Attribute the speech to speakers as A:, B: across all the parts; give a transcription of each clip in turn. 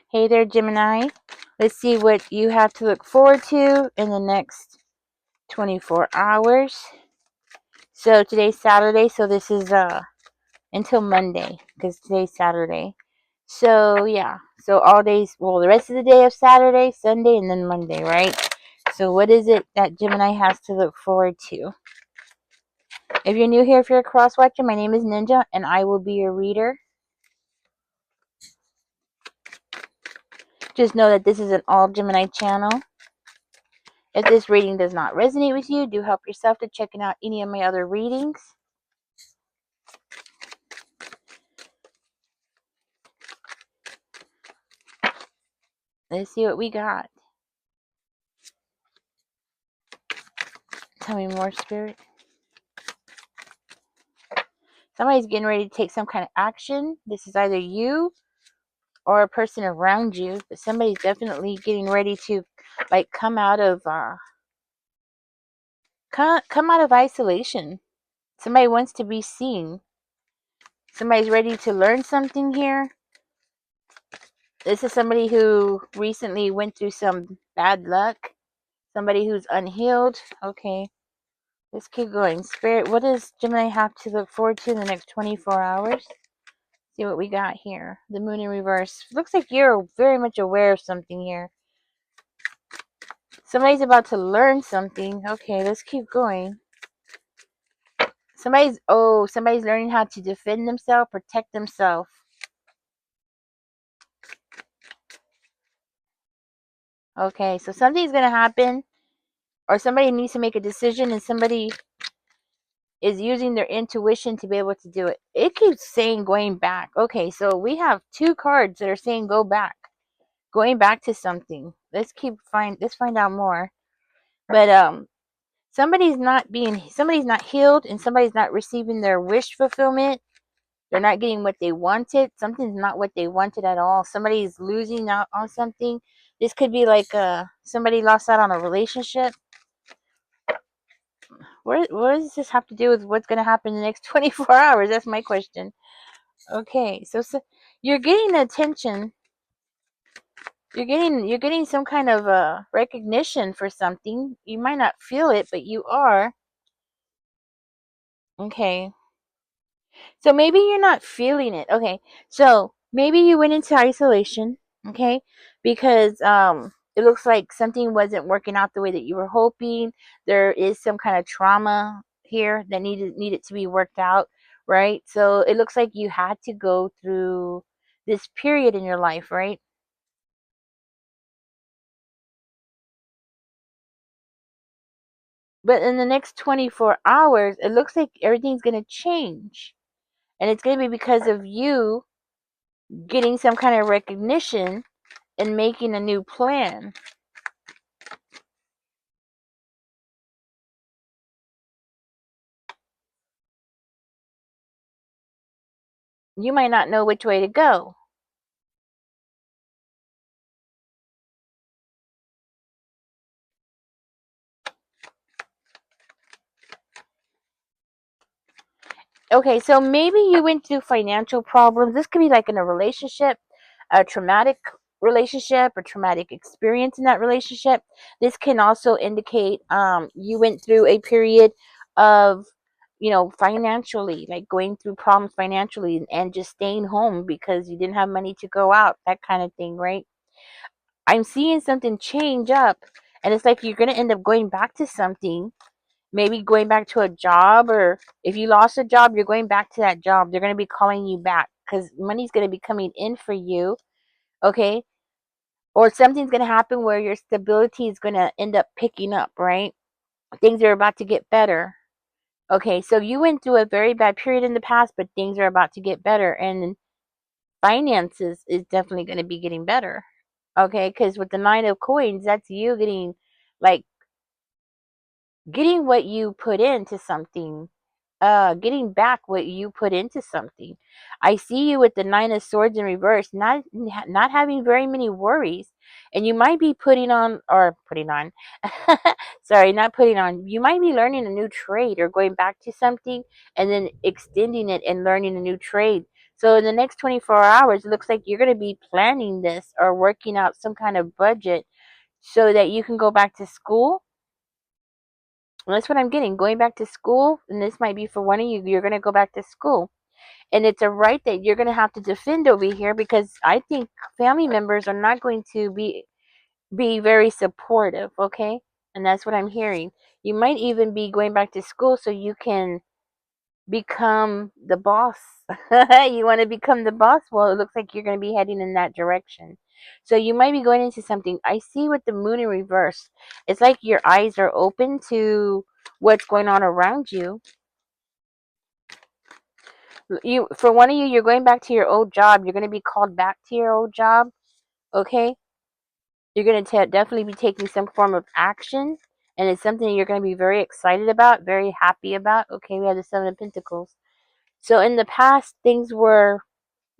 A: Hey there, Gemini. Let's see what you have to look forward to in the next 24 hours. So today's Saturday, so this is until Monday because today's Saturday. So yeah, so all days, well, the rest of the day of Saturday, Sunday, and then Monday, right? So what is it that Gemini has to look forward to? If you're new here, if you're a cross watcher, my name is Ninja, and I will be your reader. Just know that this is an all Gemini channel. If this reading does not resonate with you, do help yourself to checking out any of my other readings. Let's see what we got. Tell me more, Spirit. Somebody's getting ready to take some kind of action. This is either you or a person around you, but somebody's definitely getting ready to like come out of isolation. Somebody wants to be seen. Somebody's ready to learn something here. This is somebody who recently went through some bad luck. Somebody who's unhealed. Okay. Let's keep going. Spirit, what does Gemini have to look forward to in the next 24 hours? See what we got here. The moon in reverse. Looks like you're very much aware of something here. Somebody's about to learn something. Okay, let's keep going. Somebody's learning how to defend themselves, protect themselves. Okay, so something's going to happen, or somebody needs to make a decision, and somebody is using their intuition to be able to do it. It keeps saying going back. Okay, so we have two cards that are saying go back. Going back to something. Let's find out more. But somebody's not healed, and somebody's not receiving their wish fulfillment. They're not getting what they wanted. Something's not what they wanted at all. Somebody's losing out on something. This could be like somebody lost out on a relationship. What does this have to do with what's going to happen in the next 24 hours? That's my question. Okay, so you're getting attention. You're getting some kind of recognition for something. You might not feel it, but you are. Okay. So maybe you're not feeling it. Okay. So maybe you went into isolation, okay? Because it looks like something wasn't working out the way that you were hoping. There is some kind of trauma here that needed to be worked out, right? So it looks like you had to go through this period in your life, right? But in the next 24 hours, it looks like everything's going to change. And it's going to be because of you getting some kind of recognition and making a new plan. You might not know which way to go. Okay, so maybe you went through financial problems. This could be like in a relationship, a traumatic relationship, or traumatic experience in that relationship. This can also indicate you went through a period of, financially, like going through problems financially and just staying home because you didn't have money to go out, that kind of thing, right? I'm seeing something change up, and it's like you're going to end up going back to something, maybe going back to a job, or if you lost a job, you're going back to that job. They're going to be calling you back because money's going to be coming in for you, okay? Or something's going to happen where your stability is going to end up picking up, right? Things are about to get better. Okay, so you went through a very bad period in the past, but things are about to get better, and finances is definitely going to be getting better. Okay, because with the nine of coins, that's you getting like getting what you put into something, getting back what you put into something. I see you with the nine of swords in reverse, not having very many worries, and you might be putting on sorry, not putting on, you might be learning a new trade or going back to something and then extending it and learning a new trade. So in the next 24 hours, it looks like you're going to be planning this or working out some kind of budget so that you can go back to school. And that's what I'm getting. Going back to school, and this might be for one of you, you're going to go back to school. And it's a right that you're going to have to defend over here, because I think family members are not going to be very supportive, okay? And that's what I'm hearing. You might even be going back to school so you can become the boss. You want to become the boss? Well, it looks like you're going to be heading in that direction. So you might be going into something. I see with the moon in reverse. It's like your eyes are open to what's going on around you. You, for one of you, you're going back to your old job. You're going to be called back to your old job, okay? You're going to definitely be taking some form of action, and it's something you're going to be very excited about, very happy about. Okay, we have the Seven of Pentacles. So in the past, things were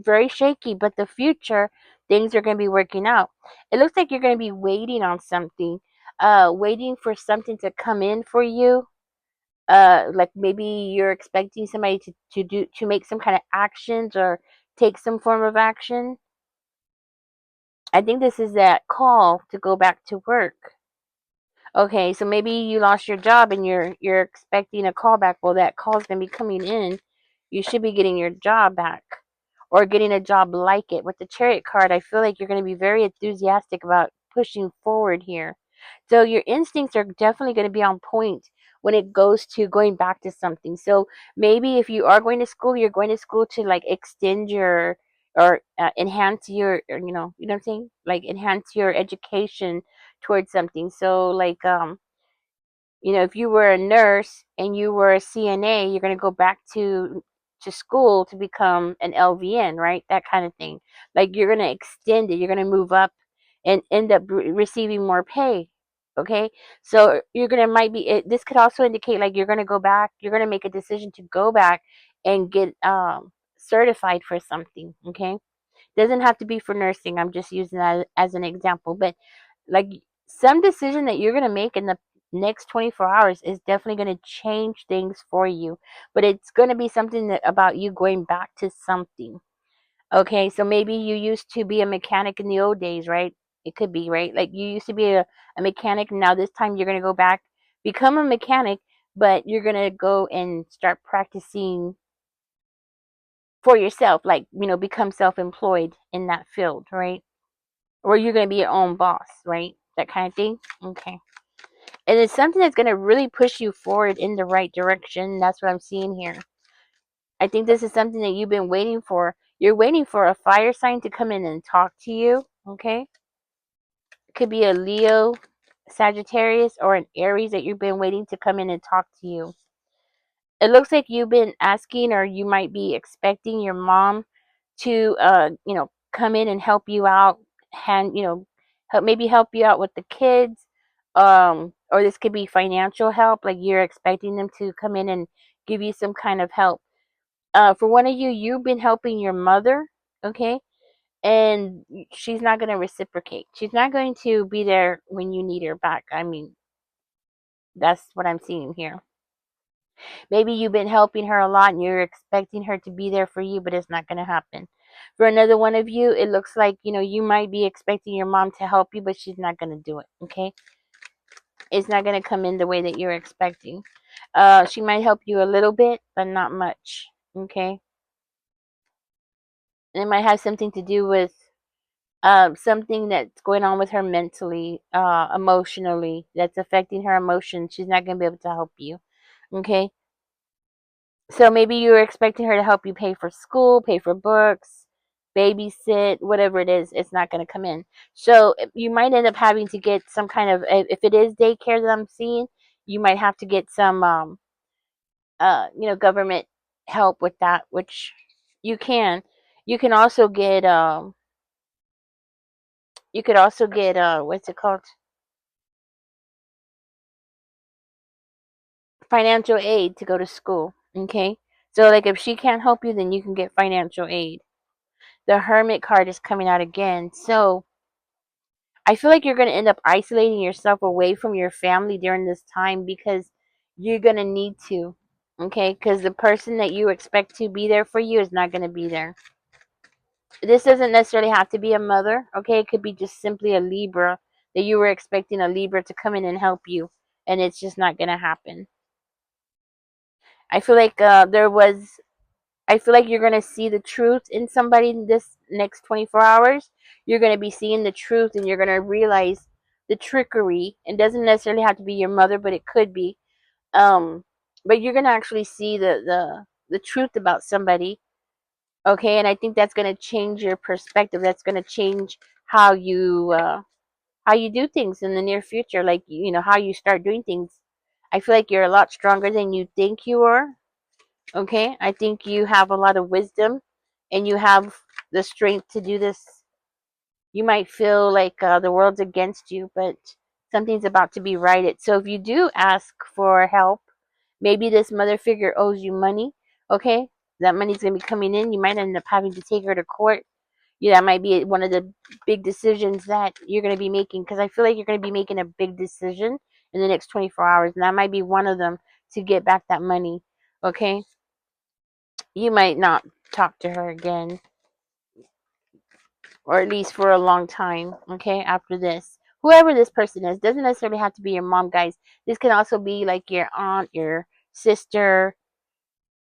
A: very shaky, but the future, things are going to be working out. It looks like you're going to be waiting on something, waiting for something to come in for you. Like maybe you're expecting somebody to make some kind of actions or take some form of action. I think this is that call to go back to work. Okay, so maybe you lost your job and you're expecting a call back. Well, that call's gonna be coming in. You should be getting your job back or getting a job like it. With the Chariot card, I feel like you're gonna be very enthusiastic about pushing forward here. So your instincts are definitely gonna be on point when it goes to going back to something. So maybe if you are going to school, you're going to school to like extend your or enhance your, or, you know what I'm saying? Like enhance your education towards something. So like if you were a nurse and you were a CNA, you're going to go back to school to become an LVN, right? That kind of thing. Like you're going to extend it, you're going to move up and end up receiving more pay. Okay? So you're going to might be this could also indicate like you're going to go back, you're going to make a decision to go back and get certified for something, okay? Doesn't have to be for nursing. I'm just using that as an example, but like some decision that you're going to make in the next 24 hours is definitely going to change things for you, but it's going to be something that about you going back to something. Okay, so maybe you used to be a mechanic in the old days, right? It could be, right? Like you used to be a mechanic, and now this time you're going to go back, become a mechanic, but you're going to go and start practicing for yourself, like become self-employed in that field, right? Or you're going to be your own boss, right? That kind of thing. Okay. And it's something that's going to really push you forward in the right direction. That's what I'm seeing here. I think this is something that you've been waiting for. You're waiting for a fire sign to come in and talk to you. Okay. It could be a Leo, Sagittarius, or an Aries that you've been waiting to come in and talk to you. It looks like you've been asking, or you might be expecting your mom to come in and help you out, help you out with the kids, or this could be financial help, like you're expecting them to come in and give you some kind of help. For one of you, you've been helping your mother, okay, and she's not going to reciprocate. She's not going to be there when you need her back. I mean, that's what I'm seeing here. Maybe you've been helping her a lot and you're expecting her to be there for you, but it's not going to happen. For another one of you, it looks like, you might be expecting your mom to help you, but she's not going to do it, okay? It's not going to come in the way that you're expecting. She might help you a little bit, but not much, okay? And it might have something to do with something that's going on with her mentally, emotionally, that's affecting her emotions. She's not going to be able to help you, okay? So maybe you were expecting her to help you pay for school, pay for books, babysit, whatever it is, it's not going to come in. So you might end up having to get some kind of, if it is daycare that I'm seeing, you might have to get some, government help with that, which you can. You can also get, what's it called? Financial aid to go to school. Okay. So like if she can't help you, then you can get financial aid. The Hermit card is coming out again. So I feel like you're going to end up isolating yourself away from your family during this time because you're going to need to. Okay, because the person that you expect to be there for you is not going to be there. This doesn't necessarily have to be a mother. Okay, it could be just simply a Libra that you were expecting a Libra to come in and help you, and it's just not going to happen. I feel like I feel like you're going to see the truth in somebody in this next 24 hours. You're going to be seeing the truth and you're going to realize the trickery. It doesn't necessarily have to be your mother, but it could be. Um, but you're going to actually see the truth about somebody. Okay. And I think that's going to change your perspective. That's going to change how you do things in the near future. Like, how you start doing things. I feel like you're a lot stronger than you think you are. Okay, I think you have a lot of wisdom and you have the strength to do this. You might feel like the world's against you, but something's about to be righted. So if you do ask for help, maybe this mother figure owes you money. Okay, that money's going to be coming in. You might end up having to take her to court. Yeah, that might be one of the big decisions that you're going to be making, because I feel like you're going to be making a big decision in the next 24 hours, and that might be one of them to get back that money. Okay, you might not talk to her again, or at least for a long time, okay, after this. Whoever this person is, doesn't necessarily have to be your mom, guys. This can also be like your aunt, your sister,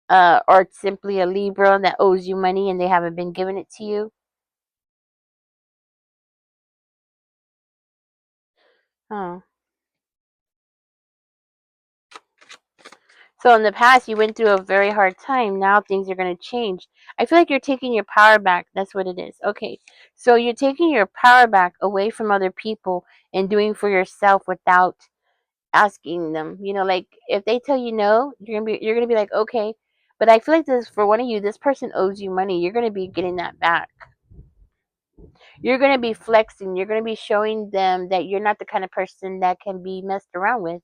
A: or simply a Libra that owes you money and they haven't been giving it to you. Oh. So in the past, you went through a very hard time. Now things are going to change. I feel like you're taking your power back. That's what it is. Okay. So you're taking your power back away from other people and doing for yourself without asking them. Like if they tell you no, you're gonna be like, okay. But I feel like this, for one of you, this person owes you money. You're gonna be getting that back. You're gonna be flexing. You're gonna be showing them that you're not the kind of person that can be messed around with.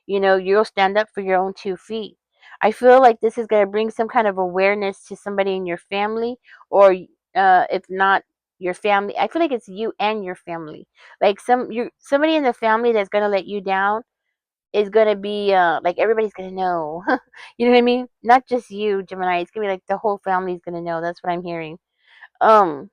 A: You'll stand up for your own 2 feet. I feel like this is gonna bring some kind of awareness to somebody in your family, or if not your family, I feel like it's you and your family. Like somebody in the family that's gonna let you down is gonna be like everybody's gonna know. You know what I mean? Not just you, Gemini. It's gonna be like the whole family's gonna know. That's what I'm hearing. Um,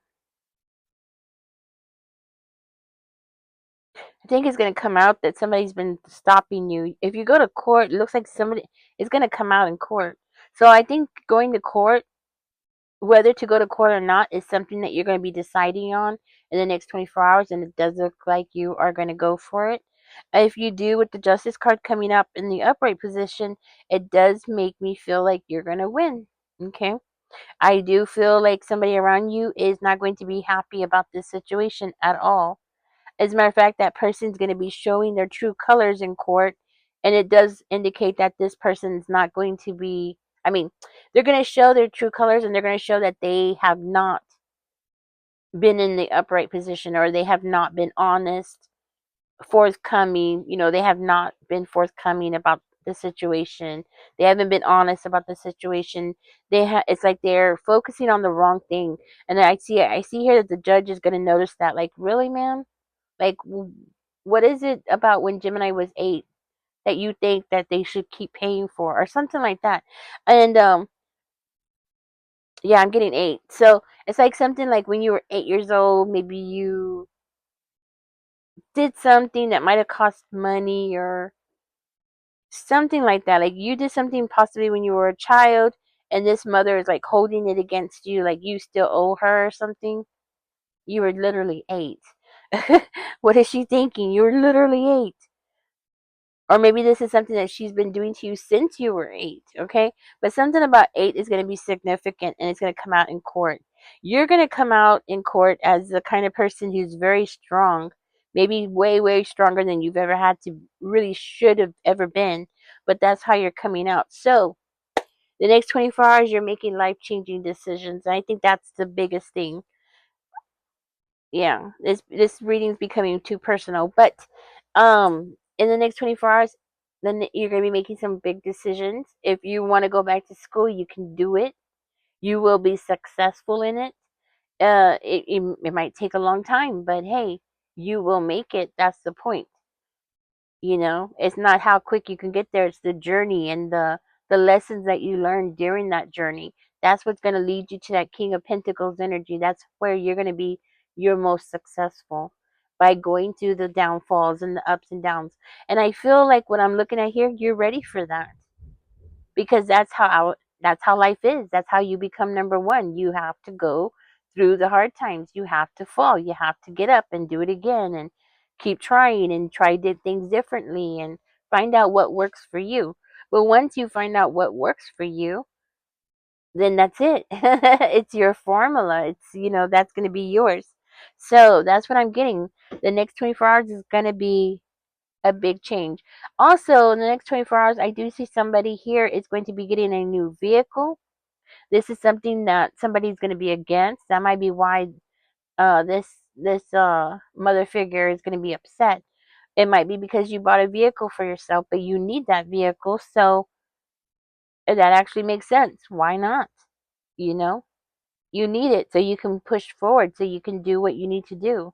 A: I think it's gonna come out that somebody's been stopping you. If you go to court, it looks like somebody is gonna come out in court. So I think going to court, whether to go to court or not, is something that you're going to be deciding on in the next 24 hours, and it does look like you are going to go for it. If you do, with the justice card coming up in the upright position, it does make me feel like you're going to win. Okay, I do feel like somebody around you is not going to be happy about this situation at all. As a matter of fact, that person's going to be showing their true colors in court, and it does indicate that this person's not going to be. I mean, they're going to show their true colors, and they're going to show that they have not been in the upright position, or they have not been honest, forthcoming. They have not been forthcoming about the situation. They haven't been honest about the situation. It's like they're focusing on the wrong thing. And I see here that the judge is going to notice that. Like, really, man? Like, what is it about when Gemini was 8 that you think that they should keep paying for, or something like that? And yeah, I'm getting 8. So it's like something like when you were 8 years old, maybe you did something that might have cost money, or something like that. Like you did something possibly when you were a child, and this mother is like holding it against you, like you still owe her or something. You were literally 8. What is she thinking? You were literally 8. Or maybe this is something that she's been doing to you since you were 8, okay? But something about 8 is going to be significant, and it's going to come out in court. You're going to come out in court as the kind of person who's very strong, maybe way, way stronger than you've ever had to, really should have ever been. But that's how you're coming out. So the next 24 hours, you're making life changing decisions. And I think that's the biggest thing. Yeah, this reading's becoming too personal, but in the next 24 hours, then you're going to be making some big decisions. If you want to go back to school, you can do it. You will be successful in it. It might take a long time, but hey, you will make it. That's the point. It's not how quick you can get there, it's the journey and the lessons that you learned during that journey. That's what's going to lead you to that King of Pentacles energy. That's where you're going to be your most successful, by going through the downfalls and the ups and downs. And I feel like what I'm looking at here, you're ready for that, because that's how life is. That's how you become number one. You have to go through the hard times. You have to fall. You have to get up and do it again, and keep trying and try things differently, and find out what works for you. But once you find out what works for you, then that's it. It's your formula. It's, that's going to be yours. So that's what I'm getting. The next 24 hours is going to be a big change. Also, in the next 24 hours, I do see somebody here is going to be getting a new vehicle. This is something that somebody's going to be against. That might be why this mother figure is going to be upset. It might be because you bought a vehicle for yourself, but you need that vehicle, so that actually makes sense. Why not? You know, you need it so you can push forward, so you can do what you need to do.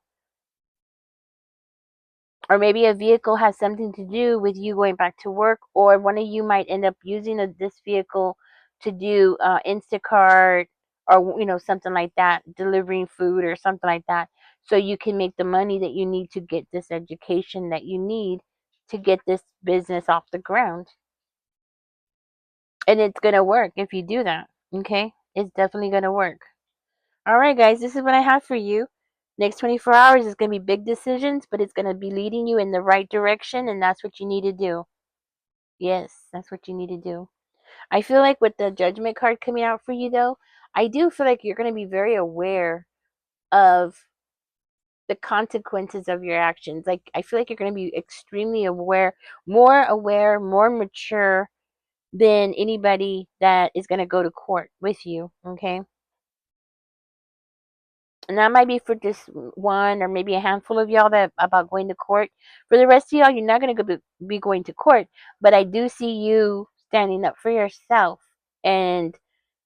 A: Or maybe a vehicle has something to do with you going back to work, or one of you might end up using this vehicle to do Instacart, or something like that, delivering food or something like that, so you can make the money that you need to get this education that you need to get this business off the ground. And it's going to work if you do that. Okay, it's definitely going to work. All right, guys, this is what I have for you. Next 24 hours is going to be big decisions, but it's going to be leading you in the right direction, and that's what you need to do. Yes, that's what you need to do. I feel like with the Judgment card coming out for you, though, I do feel like you're going to be very aware of the consequences of your actions. Like, I feel like you're going to be extremely aware, more mature than anybody that is going to go to court with you, okay? And that might be for just one or maybe a handful of y'all that about going to court. For the rest of y'all, you're not going to be going to court, but I do see you standing up for yourself and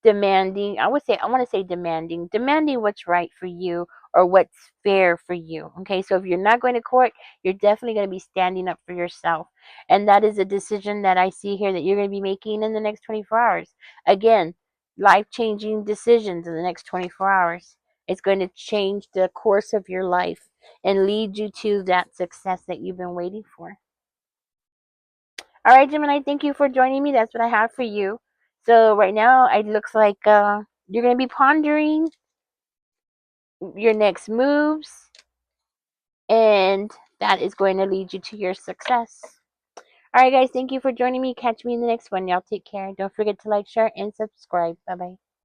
A: demanding. I want to say demanding what's right for you, or what's fair for you. Okay, so if you're not going to court, you're definitely going to be standing up for yourself, and that is a decision that I see here that you're going to be making in the next 24 hours. Again, life-changing decisions in the next 24 hours. It's going to change the course of your life and lead you to that success that you've been waiting for. All right, Gemini, thank you for joining me. That's what I have for you. So right now, it looks like you're going to be pondering your next moves, and that is going to lead you to your success. All right, guys, thank you for joining me. Catch me in the next one. Y'all take care. Don't forget to like, share, and subscribe. Bye-bye.